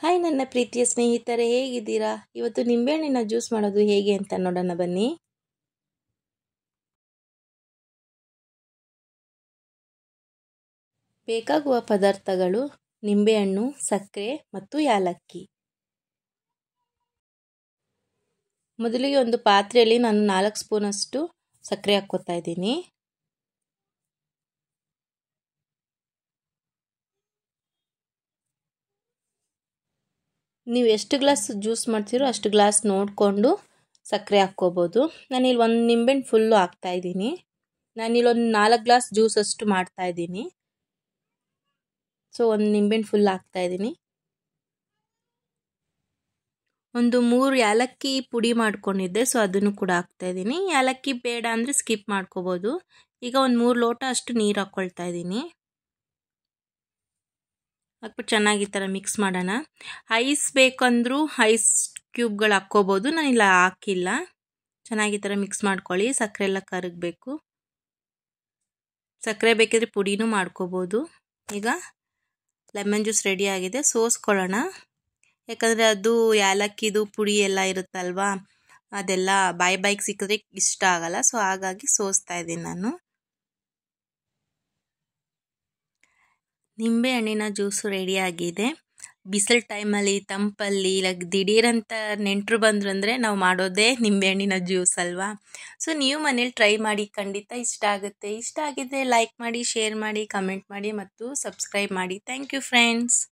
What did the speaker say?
Hi ನನ್ನ ಪ್ರೀತಿಯ ಸ್ನೇಹಿತರೆ, ಹೇಗಿದ್ದೀರಾ? ಇವತ್ತು ನಿಂಬೆಹಣ್ಣಿನ ಜ್ಯೂಸ್ ಮಾಡೋದು ಹೇಗೆ ಅಂತ ನೋಡೋಣ ಬನ್ನಿ. ಬೇಕಾಗುವ ಪದಾರ್ಥಗಳು ನಿಂಬೆಹಣ್ಣು, ಸಕ್ಕರೆ ಮತ್ತು ಯಾಲಕ್ಕಿ. ಮೊದಲಿಗೆ ಒಂದು ಪಾತ್ರೆಯಲ್ಲಿ ನಾನು 4 ಸ್ಪೂನಷ್ಟು ಸಕ್ಕರೆ ಹಾಕ್ಕೋತಾ ಇದ್ದೀನಿ. ನೀವು ಎಷ್ಟು ಗ್ಲಾಸ್ ಜ್ಯೂಸ್ ಮಾಡ್ತೀರೋ ಅಷ್ಟು ಗ್ಲಾಸ್ ನೋಡಿಕೊಂಡು ಸಕ್ಕರೆ ಹಾಕ್ಕೋಬೋದು. ನಾನಿಲ್ಲಿ ಒಂದು ನಿಂಬೆಹಣ್ಣು ಫುಲ್ಲು ಹಾಕ್ತಾಯಿದ್ದೀನಿ. ನಾನಿಲ್ಲಿ ಒಂದು 4 ಗ್ಲಾಸ್ ಜ್ಯೂಸ್ ಅಷ್ಟು ಮಾಡ್ತಾಯಿದ್ದೀನಿ. ಸೊ ಒಂದು ನಿಂಬೆಹಣ್ಣು ಫುಲ್ ಹಾಕ್ತಾಯಿದ್ದೀನಿ. ಒಂದು 3 ಯಾಲಕ್ಕಿ ಪುಡಿ ಮಾಡ್ಕೊಂಡಿದ್ದೆ, ಸೊ ಅದನ್ನು ಕೂಡ ಹಾಕ್ತಾಯಿದ್ದೀನಿ. ಯಾಲಕ್ಕಿ ಬೇಡ ಅಂದರೆ ಸ್ಕಿಪ್ ಮಾಡ್ಕೋಬೋದು. ಈಗ ಒಂದು 3 ಲೋಟ ಅಷ್ಟು ನೀರು ಹಾಕ್ಕೊಳ್ತಾ ಇದ್ದೀನಿ. ಹಾಕ್ಬಿಟ್ಟು ಚೆನ್ನಾಗಿ ಈ ಥರ ಮಿಕ್ಸ್ ಮಾಡೋಣ. ಐಸ್ ಬೇಕಂದ್ರೂ ಐಸ್ ಕ್ಯೂಬ್ಗಳು ಹಾಕ್ಕೋಬೋದು, ನಾನಿಲ್ಲ ಹಾಕಿಲ್ಲ. ಚೆನ್ನಾಗಿ ಈ ಥರ ಮಿಕ್ಸ್ ಮಾಡ್ಕೊಳ್ಳಿ. ಸಕ್ಕರೆ ಎಲ್ಲ ಕರಗಬೇಕು. ಸಕ್ಕರೆ ಬೇಕಿದ್ರೆ ಪುಡಿನೂ ಮಾಡ್ಕೋಬೋದು. ಈಗ ಲೆಮನ್ ಜ್ಯೂಸ್ ರೆಡಿ ಆಗಿದೆ, ಸೋಸ್ಕೊಳ್ಳೋಣ. ಯಾಕಂದರೆ ಅದು ಯಾಲಕ್ಕಿದು ಪುಡಿ ಎಲ್ಲ ಇರುತ್ತಲ್ವಾ, ಅದೆಲ್ಲ ಬಾಯಿಗೆ ಸಿಕ್ಕಿದ್ರೆ ಇಷ್ಟ ಆಗಲ್ಲ. ಸೊ ಹಾಗಾಗಿ ಸೋಸ್ತಾ ಇದ್ದೀನಿ ನಾನು. ನಿಂಬೆ ಹಣ್ಣಿನ ಜ್ಯೂಸು ರೆಡಿಯಾಗಿದೆ. ಬಿಸಿಲು ಟೈಮಲ್ಲಿ, ತಂಪಲ್ಲಿ, ಇಲ್ಲ ದಿಢೀರಂತ ನೆಂಟರು ಬಂದರು ಅಂದರೆ ನಾವು ಮಾಡೋದೇ ನಿಂಬೆಹಣ್ಣಿನ ಜ್ಯೂಸ್ ಅಲ್ವಾ. ಸೊ ನೀವು ಮನೇಲಿ ಟ್ರೈ ಮಾಡಿ, ಖಂಡಿತ ಇಷ್ಟ ಆಗುತ್ತೆ. ಇಷ್ಟ ಆಗಿದ್ದರೆ ಲೈಕ್ ಮಾಡಿ, ಶೇರ್ ಮಾಡಿ, ಕಮೆಂಟ್ ಮಾಡಿ ಮತ್ತು ಸಬ್ಸ್ಕ್ರೈಬ್ ಮಾಡಿ. Thank you friends.